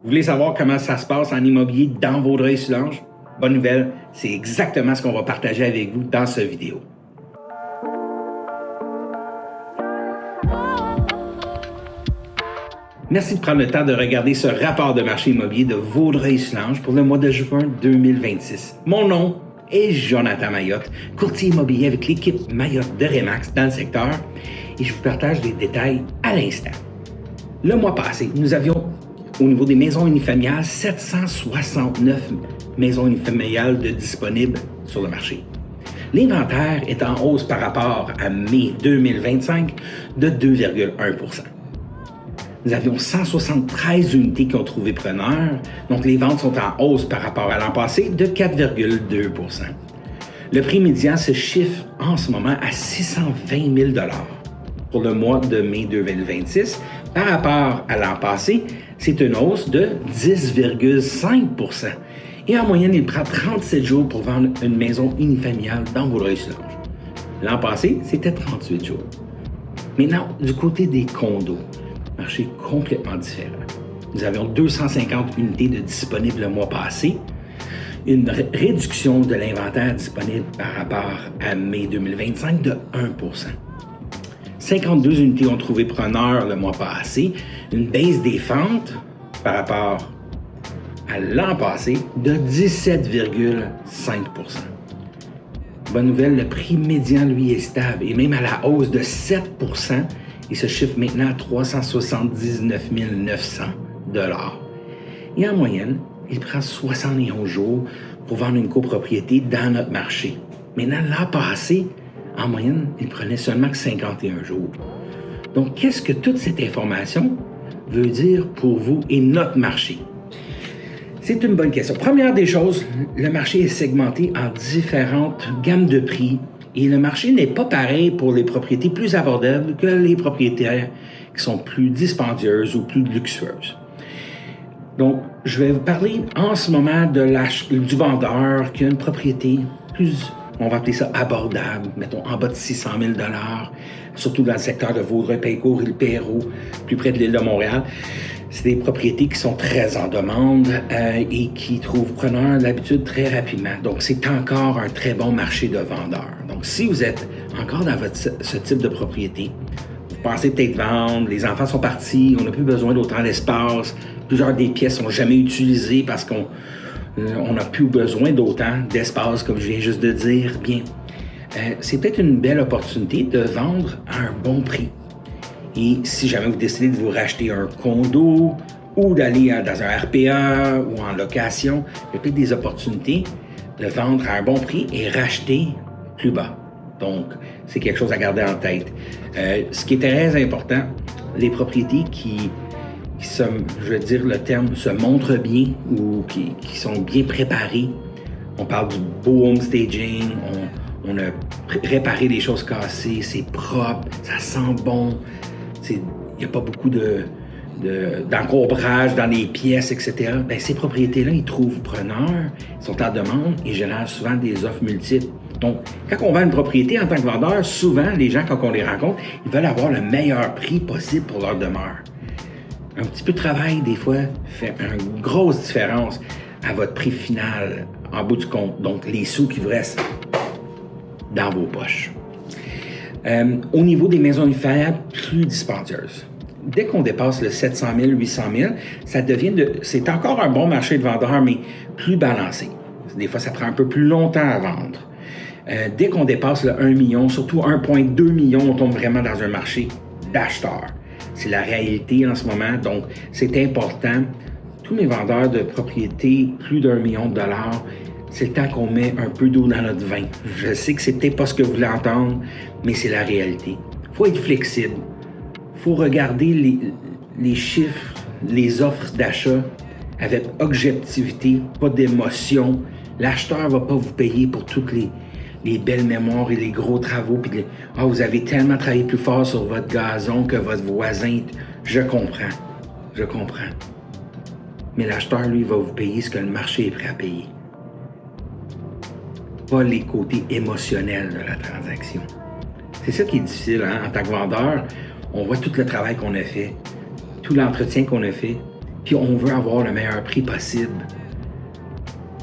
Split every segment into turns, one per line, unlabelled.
Vous voulez savoir comment ça se passe en immobilier dans Vaudreuil-Soulanges? Bonne nouvelle, c'est exactement ce qu'on va partager avec vous dans cette vidéo. Merci de prendre le temps de regarder ce rapport de marché immobilier de Vaudreuil-Soulanges pour le mois de juin 2026. Mon nom est Jonathan Mayotte, courtier immobilier avec l'équipe Mayotte de Remax dans le secteur, et je vous partage des détails à l'instant. Le mois passé, nous avions au niveau des maisons unifamiliales 769 maisons unifamiliales de disponibles sur le marché. L'inventaire est en hausse par rapport à mai 2025 de 2,1 %. Nous avions 173 unités qui ont trouvé preneur, donc les ventes sont en hausse par rapport à l'an passé de 4,2 %. Le prix médian se chiffre en ce moment à 620 000 $ pour le mois de mai 2026. Par rapport à l'an passé, c'est une hausse de 10,5 %. Et en moyenne, il prend 37 jours pour vendre une maison unifamiliale dans Vaudreuil-Soulanges. L'an passé, c'était 38 jours. Maintenant, du côté des condos, marché complètement différent. Nous avions 250 unités de disponibles le mois passé, une réduction de l'inventaire disponible par rapport à mai 2025 de 1 %. 52 unités ont trouvé preneur le mois passé, une baisse des ventes par rapport à l'an passé de 17,5 %. Bonne nouvelle, le prix médian, lui, est stable et même à la hausse de 7 %. Il se chiffre maintenant à 379 900 $. Et en moyenne, il prend 71 jours pour vendre une copropriété dans notre marché. Maintenant, l'an passé, en moyenne, il prenait seulement que 51 jours. Donc, qu'est-ce que toute cette information veut dire pour vous et notre marché? C'est une bonne question. Première des choses, le marché est segmenté en différentes gammes de prix. Et le marché n'est pas pareil pour les propriétés plus abordables que les propriétaires qui sont plus dispendieuses ou plus luxueuses. Donc, je vais vous parler en ce moment du vendeur qui a une propriété plus, on va appeler ça abordable, mettons en bas de 600 000 $, surtout dans le secteur de Vaudreuil-Peycourt et le Perrot, plus près de l'île de Montréal. C'est des propriétés qui sont très en demande et qui trouvent preneur d'habitude très rapidement. Donc, c'est encore un très bon marché de vendeurs. Donc, si vous êtes encore dans ce type de propriété, vous pensez peut-être vendre, les enfants sont partis, on n'a plus besoin d'autant d'espace, plusieurs des pièces sont jamais utilisées parce qu'on n'a plus besoin d'autant d'espace, comme je viens juste de dire, bien, c'est peut-être une belle opportunité de vendre à un bon prix. Et si jamais vous décidez de vous racheter un condo ou d'aller dans un RPA ou en location, il y a peut-être des opportunités de vendre à un bon prix et racheter plus bas. Donc, c'est quelque chose à garder en tête. Ce qui est très important, les propriétés qui je veux dire le terme, se montrent bien ou qui sont bien préparées. On parle du beau home staging, on a réparé les choses cassées, c'est propre, ça sent bon. Il n'y a pas beaucoup d'encombrage dans les pièces, etc. Bien, ces propriétés-là, ils trouvent preneurs, ils sont en demande et génèrent souvent des offres multiples. Donc, quand on vend une propriété en tant que vendeur, souvent, les gens, quand on les rencontre, ils veulent avoir le meilleur prix possible pour leur demeure. Un petit peu de travail, des fois, fait une grosse différence à votre prix final en bout du compte. Donc, les sous qui vous restent dans vos poches. Au niveau des maisons unifamiliales plus dispendieuses, dès qu'on dépasse le 700 000, 800 000, c'est encore un bon marché de vendeurs, mais plus balancé. Des fois, ça prend un peu plus longtemps à vendre. Dès qu'on dépasse le 1 million, surtout 1,2 million, on tombe vraiment dans un marché d'acheteurs. C'est la réalité en ce moment, donc c'est important. Tous mes vendeurs de propriétés, plus d'1 million de $, c'est le temps qu'on met un peu d'eau dans notre vin. Je sais que c'est peut-être pas ce que vous voulez entendre, mais c'est la réalité. Il faut être flexible. Il faut regarder les chiffres, les offres d'achat avec objectivité, pas d'émotion. L'acheteur ne va pas vous payer pour toutes les belles mémoires et les gros travaux. Puis vous avez tellement travaillé plus fort sur votre gazon que votre voisin. Je comprends. Mais l'acheteur, lui, va vous payer ce que le marché est prêt à payer. Pas les côtés émotionnels de la transaction. C'est ça qui est difficile, hein? En tant que vendeur, on voit tout le travail qu'on a fait, tout l'entretien qu'on a fait, puis on veut avoir le meilleur prix possible.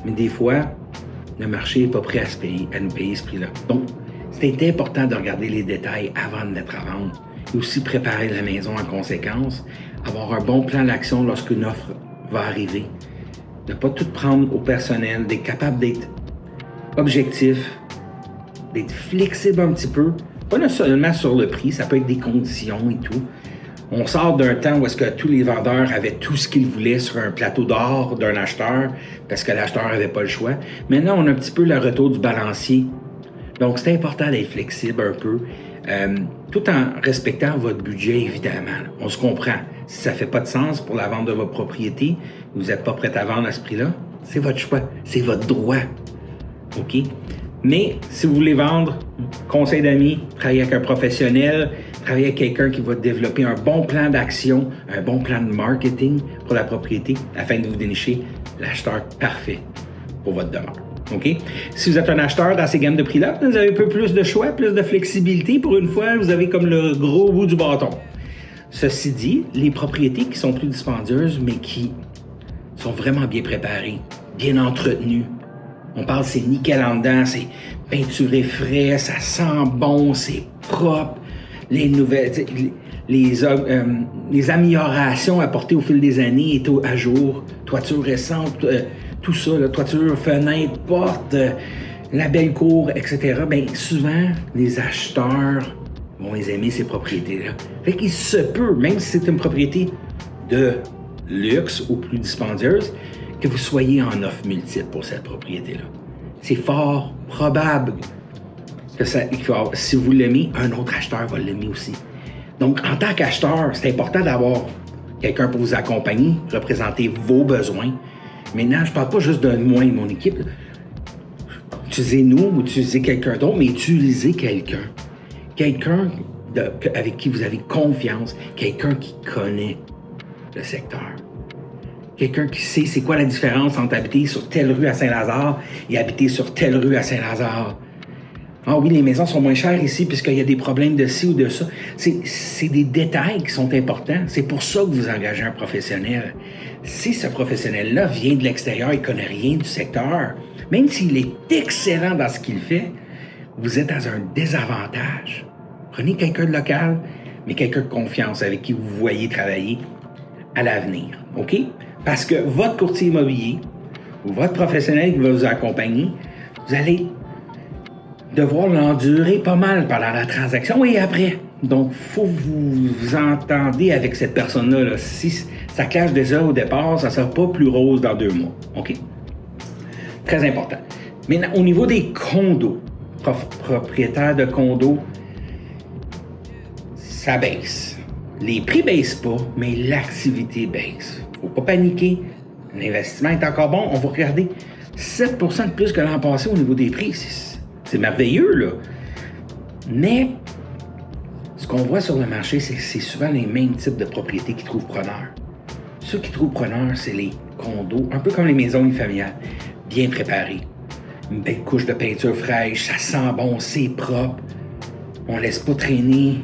Mais des fois, le marché n'est pas prêt à nous payer ce prix-là. Donc, c'est important de regarder les détails avant de mettre à vendre et aussi préparer la maison en conséquence, avoir un bon plan d'action lorsqu'une offre va arriver, de ne pas tout prendre au personnel, d'être capable d'être objectif, d'être flexible un petit peu, pas seulement sur le prix, ça peut être des conditions et tout. On sort d'un temps où est-ce que tous les vendeurs avaient tout ce qu'ils voulaient sur un plateau d'or d'un acheteur parce que l'acheteur n'avait pas le choix. Maintenant, on a un petit peu le retour du balancier. Donc, c'est important d'être flexible un peu, tout en respectant votre budget, évidemment. On se comprend. Si ça ne fait pas de sens pour la vente de votre propriété, vous n'êtes pas prêt à vendre à ce prix-là, c'est votre choix, c'est votre droit. OK? Mais si vous voulez vendre, conseil d'amis, travaillez avec un professionnel, travaillez avec quelqu'un qui va développer un bon plan d'action, un bon plan de marketing pour la propriété afin de vous dénicher l'acheteur parfait pour votre demeure. OK? Si vous êtes un acheteur dans ces gammes de prix-là, vous avez un peu plus de choix, plus de flexibilité. Pour une fois, vous avez comme le gros bout du bâton. Ceci dit, les propriétés qui sont plus dispendieuses, mais qui sont vraiment bien préparées, bien entretenues. On parle, c'est nickel en dedans, c'est peinturé frais, ça sent bon, c'est propre. Les nouvelles, les améliorations apportées au fil des années est à jour. Toiture récente, tout ça, là, toiture, fenêtre, porte, la belle cour, etc. Bien, souvent, les acheteurs vont les aimer, ces propriétés-là. Fait qu'il se peut, même si c'est une propriété de luxe ou plus dispendieuse, que vous soyez en offre multiple pour cette propriété-là. C'est fort probable que si vous l'aimez, un autre acheteur va l'aimer aussi. Donc, en tant qu'acheteur, c'est important d'avoir quelqu'un pour vous accompagner, représenter vos besoins. Maintenant, je ne parle pas juste de moi et mon équipe. Utilisez nous ou utilisez quelqu'un d'autre, mais utilisez quelqu'un. Quelqu'un avec qui vous avez confiance, quelqu'un qui connaît le secteur. Quelqu'un qui sait c'est quoi la différence entre habiter sur telle rue à Saint-Lazare et habiter sur telle rue à Saint-Lazare. Ah oui, les maisons sont moins chères ici puisqu'il y a des problèmes de ci ou de ça. C'est des détails qui sont importants. C'est pour ça que vous engagez un professionnel. Si ce professionnel-là vient de l'extérieur et ne connaît rien du secteur, même s'il est excellent dans ce qu'il fait, vous êtes dans un désavantage. Prenez quelqu'un de local, mais quelqu'un de confiance avec qui vous voyez travailler à l'avenir. OK? Parce que votre courtier immobilier ou votre professionnel qui va vous accompagner, vous allez devoir l'endurer pas mal pendant la transaction et après. Donc, il faut que vous vous entendez avec cette personne-là. Là. Si ça clash déjà au départ, ça ne sera pas plus rose dans 2 mois. OK? Très important. Maintenant, au niveau des condos, propriétaires de condos, ça baisse. Les prix ne baissent pas, mais l'activité baisse. Il ne faut pas paniquer. L'investissement est encore bon. On va regarder 7% de plus que l'an passé au niveau des prix. C'est merveilleux, là. Mais ce qu'on voit sur le marché, c'est souvent les mêmes types de propriétés qui trouvent preneur. Ceux qui trouvent preneur, c'est les condos, un peu comme les maisons unifamiliales, bien préparées. Une belle couche de peinture fraîche, ça sent bon, c'est propre. On laisse pas traîner,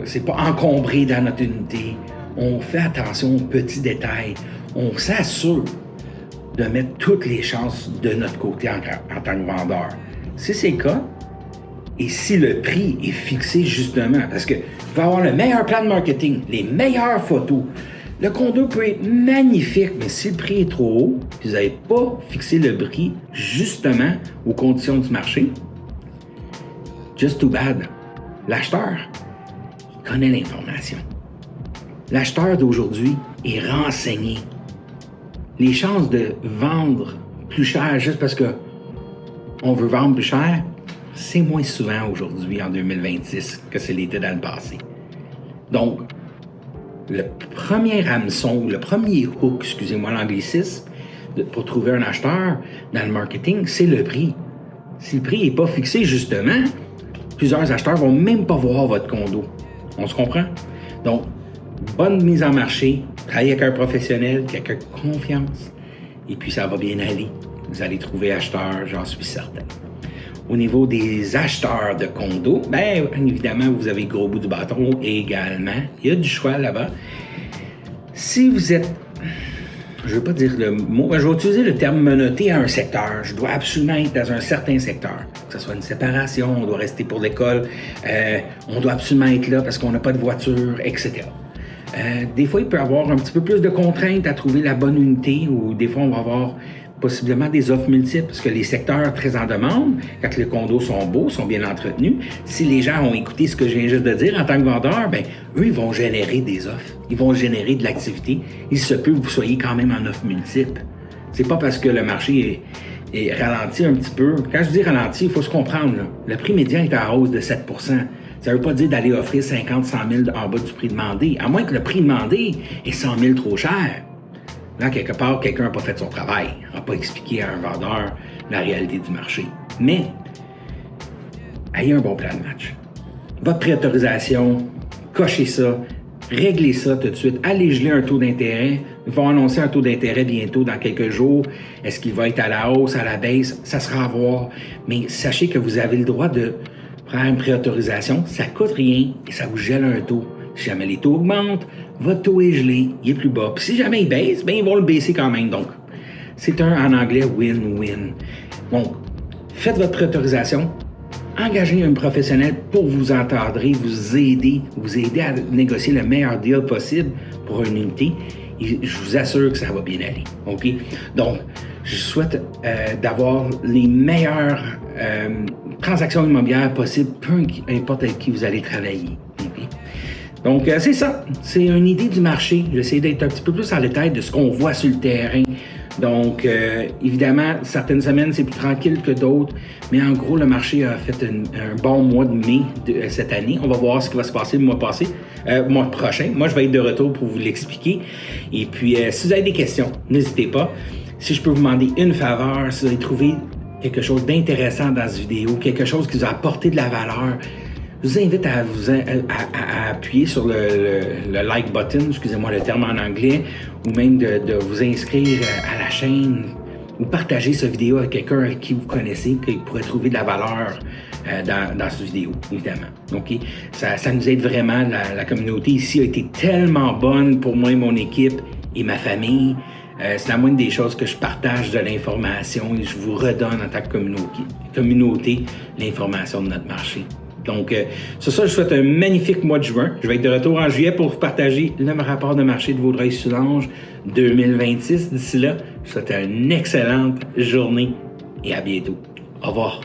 c'est pas encombré dans notre unité. On fait attention aux petits détails. On s'assure de mettre toutes les chances de notre côté en tant que vendeur. Si c'est le cas, et si le prix est fixé justement, parce que vous pouvez avoir le meilleur plan de marketing, les meilleures photos, le condo peut être magnifique, mais si le prix est trop haut, puis vous n'avez pas fixé le prix justement aux conditions du marché, just too bad. L'acheteur, il connaît l'information. L'acheteur d'aujourd'hui est renseigné. Les chances de vendre plus cher juste parce que on veut vendre plus cher, c'est moins souvent aujourd'hui en 2026 que ce l'était dans le passé. Donc, le premier hameçon, le premier hook, excusez-moi l'anglicisme, pour trouver un acheteur dans le marketing, c'est le prix. Si le prix n'est pas fixé justement, plusieurs acheteurs vont même pas voir votre condo. On se comprend? Donc, bonne mise en marché, travaillez avec un professionnel, quelqu'un de confiance, et puis ça va bien aller. Vous allez trouver acheteur, j'en suis certain. Au niveau des acheteurs de condos, bien évidemment, vous avez le gros bout du bâton également. Il y a du choix là-bas. Si vous êtes je ne veux pas dire le mot, mais je vais utiliser le terme menotté à un secteur. Je dois absolument être dans un certain secteur. Que ce soit une séparation, on doit rester pour l'école, on doit absolument être là parce qu'on n'a pas de voiture, etc. Des fois, il peut y avoir un petit peu plus de contraintes à trouver la bonne unité ou des fois, on va avoir possiblement des offres multiples parce que les secteurs très en demande, quand les condos sont beaux, sont bien entretenus, si les gens ont écouté ce que je viens juste de dire en tant que vendeur, ben eux, ils vont générer des offres, ils vont générer de l'activité. Il se peut que vous soyez quand même en offres multiples. C'est pas parce que le marché est ralenti un petit peu. Quand je dis ralenti, il faut se comprendre. Là. Le prix médian est en hausse de 7 %. Ça ne veut pas dire d'aller offrir 50, 100 000 en bas du prix demandé, à moins que le prix demandé est 100 000 trop cher. Là, quelque part, quelqu'un n'a pas fait son travail, n'a pas expliqué à un vendeur la réalité du marché. Mais, ayez un bon plan de match. Votre préautorisation, cochez ça, réglez ça tout de suite. Allez geler un taux d'intérêt. Ils vont annoncer un taux d'intérêt bientôt, dans quelques jours. Est-ce qu'il va être à la hausse, à la baisse? Ça sera à voir. Mais sachez que vous avez le droit de prendre une préautorisation. Ça ne coûte rien et ça vous gèle un taux. Si jamais les taux augmentent, votre taux est gelé, il est plus bas. Puis si jamais il baisse, bien, ils vont le baisser quand même. Donc, c'est en anglais, win-win. Donc, faites votre préautorisation, engagez un professionnel pour vous encadrer, vous aider à négocier le meilleur deal possible pour une unité. Et je vous assure que ça va bien aller. OK? Donc, je souhaite d'avoir les meilleures transactions immobilières possibles, peu importe avec qui vous allez travailler. OK? Donc, c'est ça. C'est une idée du marché. J'essaie d'être un petit peu plus en détail de ce qu'on voit sur le terrain. Donc, évidemment, certaines semaines, c'est plus tranquille que d'autres. Mais en gros, le marché a fait un bon mois de mai de cette année. On va voir ce qui va se passer le mois prochain. Moi, je vais être de retour pour vous l'expliquer. Et puis, si vous avez des questions, n'hésitez pas. Si je peux vous demander une faveur, si vous avez trouvé quelque chose d'intéressant dans cette vidéo, quelque chose qui vous a apporté de la valeur, je vous invite à appuyer sur le like button, excusez-moi le terme en anglais, ou même de vous inscrire à la chaîne ou partager cette vidéo avec quelqu'un avec qui vous connaissez, qui pourrait trouver de la valeur dans cette vidéo, évidemment. OK? Ça nous aide vraiment. La communauté ici a été tellement bonne pour moi et mon équipe et ma famille. C'est la moindre des choses que je partage de l'information et je vous redonne en tant que communauté l'information de notre marché. Donc, sur ça, je souhaite un magnifique mois de juin. Je vais être de retour en juillet pour vous partager le rapport de marché de Vaudreuil-Soulanges 2026. D'ici là, je vous souhaite une excellente journée et à bientôt. Au revoir.